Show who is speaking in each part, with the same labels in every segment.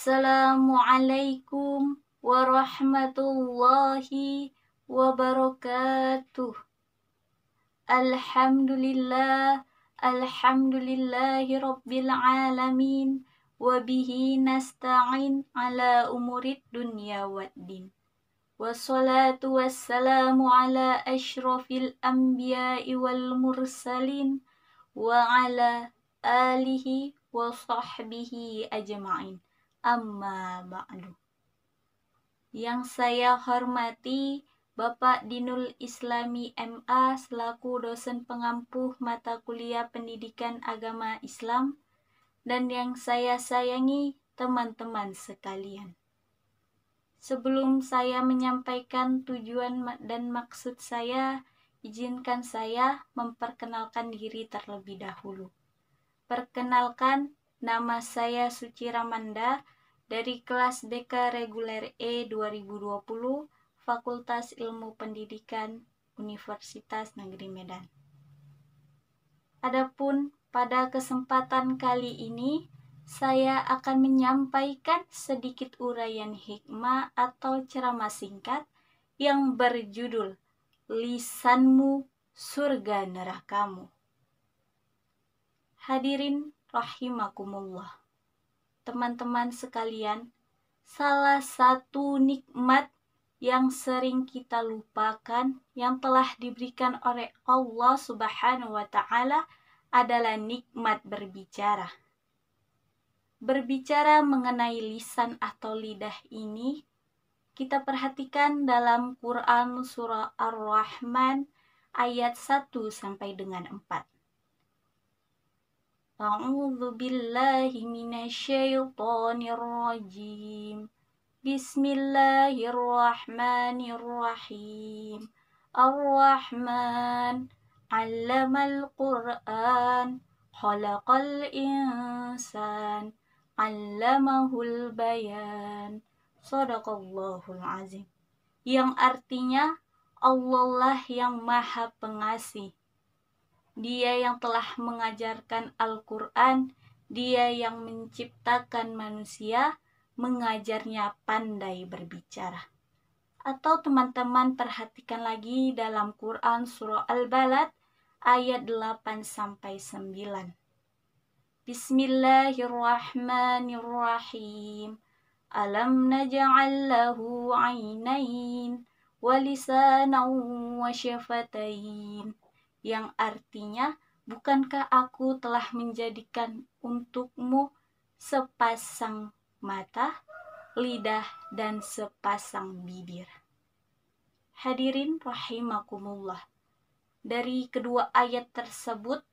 Speaker 1: Assalamualaikum warahmatullahi wabarakatuh. Alhamdulillahi rabbil alamin. Wabihi nasta'in ala umurid dunya waddin. Wassalatu wassalamu ala ashrafil anbiya'i wal mursalin. Wa ala alihi wa sahbihi ajma'in. Amma ba'du. Yang saya hormati Bapak Dinul Islami MA selaku dosen pengampuh mata kuliah pendidikan agama Islam, dan yang saya sayangi teman-teman sekalian. Sebelum saya menyampaikan tujuan dan maksud saya, izinkan saya memperkenalkan diri terlebih dahulu. Perkenalkan, nama saya Suci Ramanda dari kelas BK Reguler E 2020, Fakultas Ilmu Pendidikan Universitas Negeri Medan. Adapun pada kesempatan kali ini, saya akan menyampaikan sedikit uraian hikmah atau ceramah singkat yang berjudul Lisanmu Surga Nerakamu. Hadirin rahimakumullah. Teman-teman sekalian, salah satu nikmat yang sering kita lupakan yang telah diberikan oleh Allah Subhanahu wa Ta'ala adalah nikmat berbicara. Berbicara mengenai lisan atau lidah ini, kita perhatikan dalam Quran surah Ar-Rahman ayat 1 sampai dengan 4. A'udzu billahi minasyaitonir rajim. Bismillahirrahmanirrahim. Ar-Rahman 'allamal Qur'an, khalaqal insan, 'allamahul bayan. Shadaqallahul azim. Yang artinya Allah lah yang Maha Pengasih. Dia yang telah mengajarkan Al-Quran, Dia yang menciptakan manusia, mengajarnya pandai berbicara. Atau teman-teman perhatikan lagi dalam Quran surah Al-Balad ayat 8-9. Bismillahirrahmanirrahim. Alam naj'al lahu 'ainain wa lisanan wa syafatain. Yang artinya, bukankah aku telah menjadikan untukmu sepasang mata, lidah, dan sepasang bibir. Hadirin rahimakumullah. Dari kedua ayat tersebut,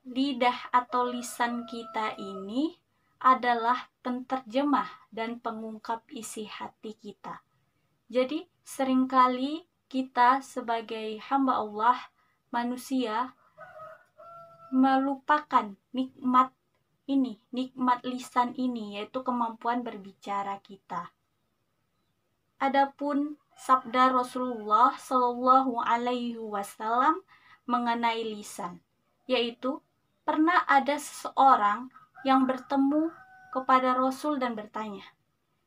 Speaker 1: lidah atau lisan kita ini adalah penterjemah dan pengungkap isi hati kita. Jadi, seringkali kita sebagai hamba Allah, manusia, melupakan nikmat ini, nikmat lisan ini, yaitu kemampuan berbicara kita. Adapun sabda Rasulullah Shallallahu Alaihi Wasallam mengenai lisan, yaitu pernah ada seseorang yang bertemu kepada Rasul dan bertanya,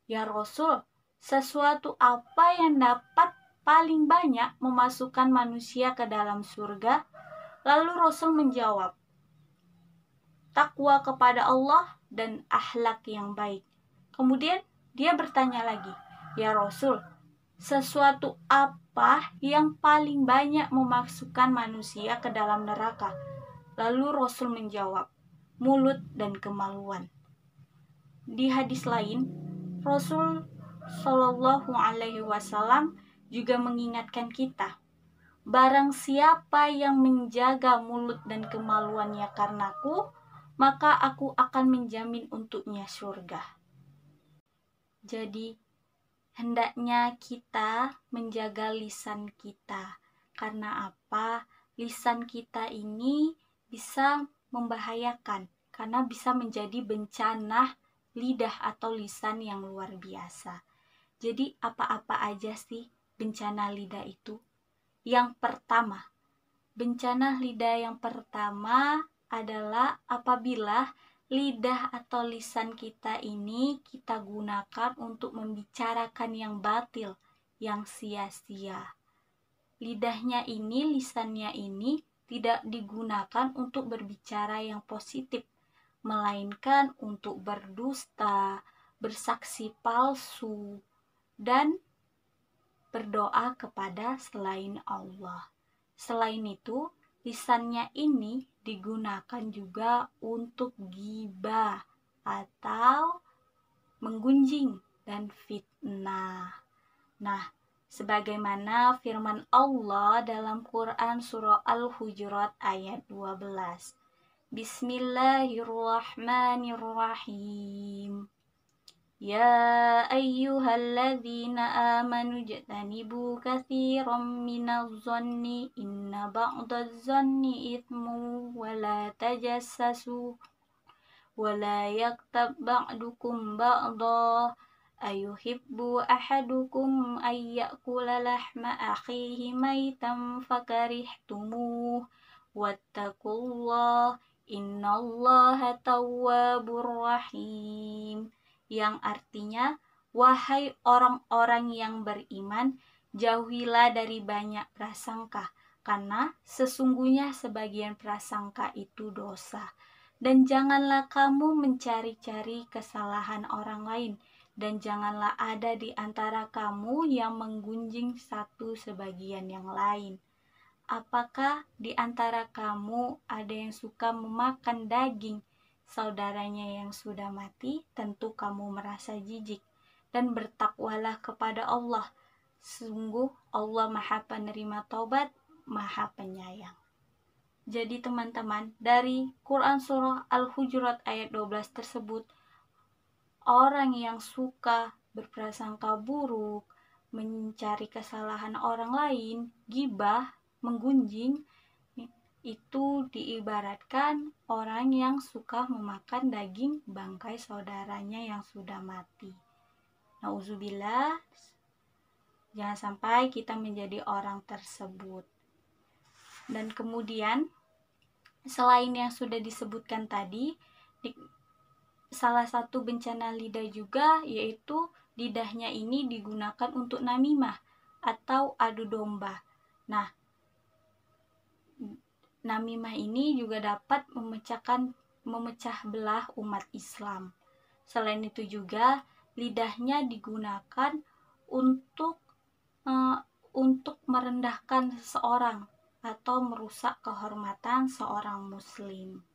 Speaker 1: "Ya Rasul, sesuatu apa yang dapat paling banyak memasukkan manusia ke dalam surga?" Lalu Rasul menjawab, "Takwa kepada Allah dan akhlak yang baik." Kemudian dia bertanya lagi, "Ya Rasul, sesuatu apa yang paling banyak memasukkan manusia ke dalam neraka?" Lalu Rasul menjawab, "Mulut dan kemaluan." Di hadis lain, Rasul Shallallahu Alaihi Wasallam juga mengingatkan kita, "Barang siapa yang menjaga mulut dan kemaluannya karenaku, maka aku akan menjamin untuknya surga." Jadi, hendaknya kita menjaga lisan kita. Karena apa? Lisan kita ini bisa membahayakan, karena bisa menjadi bencana lidah atau lisan yang luar biasa. Jadi, apa-apa aja sih bencana lidah itu? Yang pertama, bencana lidah yang pertama adalah apabila lidah atau lisan kita ini kita gunakan untuk membicarakan yang batil, yang sia-sia. Lidahnya ini, lisannya ini tidak digunakan untuk berbicara yang positif, melainkan untuk berdusta, bersaksi palsu, dan berdoa kepada selain Allah. Selain itu, lisannya ini digunakan juga untuk ghibah atau menggunjing dan fitnah. Nah, sebagaimana firman Allah dalam Quran surah Al-Hujurat ayat 12. Bismillahirrahmanirrahim. Ya ayyuhalladzina amanu jtanibu katsiran minadh dhanni inna ba'dadh dhanni itsmu wa la tajassasu wa la yaktab ba'dukum ba'dha ayuhibbu ahadukum ay ya'kula lahma akhihi maitan fakarihtumuh wattaqullah innallaha tawwabur rahim, yang artinya, wahai orang-orang yang beriman, jauhilah dari banyak prasangka, karena sesungguhnya sebagian prasangka itu dosa. Dan janganlah kamu mencari-cari kesalahan orang lain, dan janganlah ada di antara kamu yang menggunjing satu sebagian yang lain. Apakah di antara kamu ada yang suka memakan daging saudaranya yang sudah mati? Tentu kamu merasa jijik, dan bertakwalah kepada Allah. Sungguh Allah Maha Penerima Taubat, Maha Penyayang. Jadi teman-teman, dari Quran surah Al-Hujurat ayat 12 tersebut, orang yang suka berprasangka buruk, mencari kesalahan orang lain, ghibah, menggunjing, itu diibaratkan orang yang suka memakan daging bangkai saudaranya yang sudah mati. Nauzubillah, jangan sampai kita menjadi orang tersebut. Dan kemudian, selain yang sudah disebutkan tadi, salah satu bencana lidah juga yaitu lidahnya ini digunakan untuk namimah atau adu domba. Nah, namimah ini juga dapat memecah belah umat Islam. Selain itu juga lidahnya digunakan untuk merendahkan seseorang atau merusak kehormatan seorang muslim.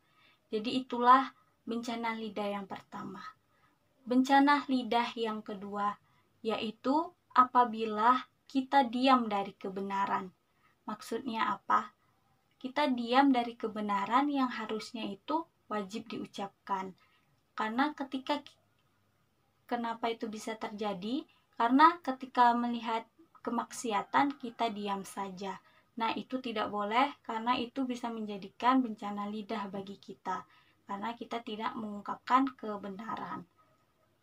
Speaker 1: Jadi itulah bencana lidah yang pertama. Bencana lidah yang kedua yaitu apabila kita diam dari kebenaran. Maksudnya apa? Kita diam dari kebenaran yang harusnya itu wajib diucapkan. Karena kenapa itu bisa terjadi? Karena ketika melihat kemaksiatan kita diam saja. Nah, itu tidak boleh karena itu bisa menjadikan bencana lidah bagi kita. Karena kita tidak mengungkapkan kebenaran.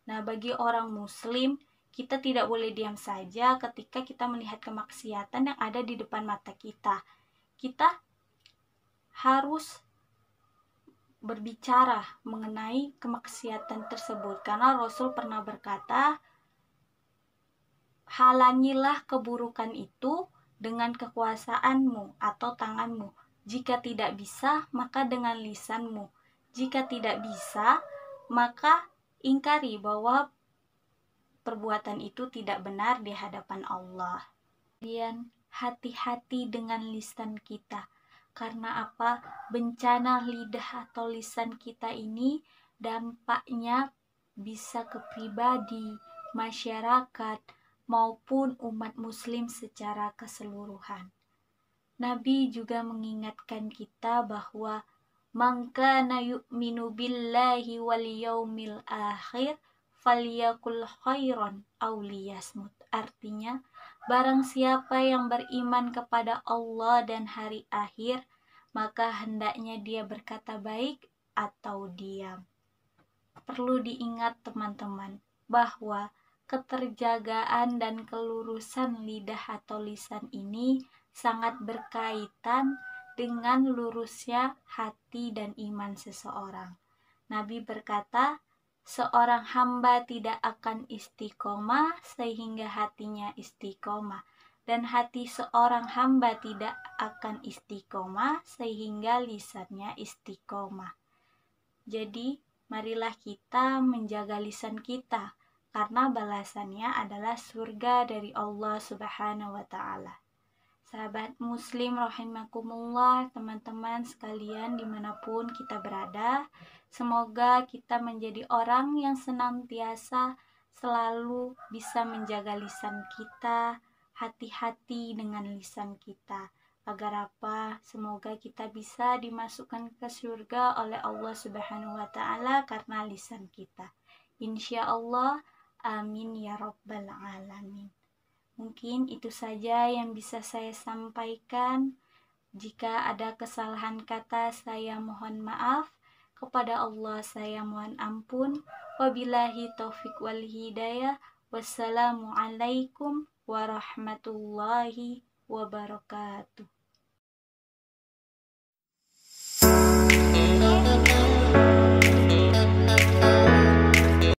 Speaker 1: Nah, bagi orang muslim, kita tidak boleh diam saja ketika kita melihat kemaksiatan yang ada di depan mata kita. Kita harus berbicara mengenai kemaksiatan tersebut karena Rasul pernah berkata, halangilah keburukan itu dengan kekuasaanmu atau tanganmu. Jika tidak bisa, maka dengan lisanmu. Jika tidak bisa, maka ingkari bahwa perbuatan itu tidak benar di hadapan Allah. Kemudian hati-hati dengan lisan kita. Karena apa? Bencana lidah atau lisan kita ini dampaknya bisa ke pribadi, masyarakat, maupun umat muslim secara keseluruhan. Nabi juga mengingatkan kita bahwa man kana yu'minu billahi wal yaumil akhir falyakul khairan aw liyasmut. Artinya, barang siapa yang beriman kepada Allah dan hari akhir, maka hendaknya dia berkata baik atau diam. Perlu diingat teman-teman bahwa keterjagaan dan kelurusan lidah atau lisan ini sangat berkaitan dengan lurusnya hati dan iman seseorang. Nabi berkata, seorang hamba tidak akan istiqomah sehingga hatinya istiqomah, dan hati seorang hamba tidak akan istiqomah sehingga lisannya istiqomah. Jadi, marilah kita menjaga lisan kita, karena balasannya adalah surga dari Allah Subhanahu wa Ta'ala. Sahabat Muslim rahimakumullah, teman-teman sekalian dimanapun kita berada, semoga kita menjadi orang yang senantiasa selalu bisa menjaga lisan kita, hati-hati dengan lisan kita. Agar apa? Semoga kita bisa dimasukkan ke surga oleh Allah Subhanahu wa Ta'ala karena lisan kita. Insya Allah, amin ya rabbal alamin. Mungkin itu saja yang bisa saya sampaikan. Jika ada kesalahan kata, saya mohon maaf. Kepada Allah saya mohon ampun. Wabillahi taufiq wal hidayah. Wassalamualaikum warahmatullahi wabarakatuh.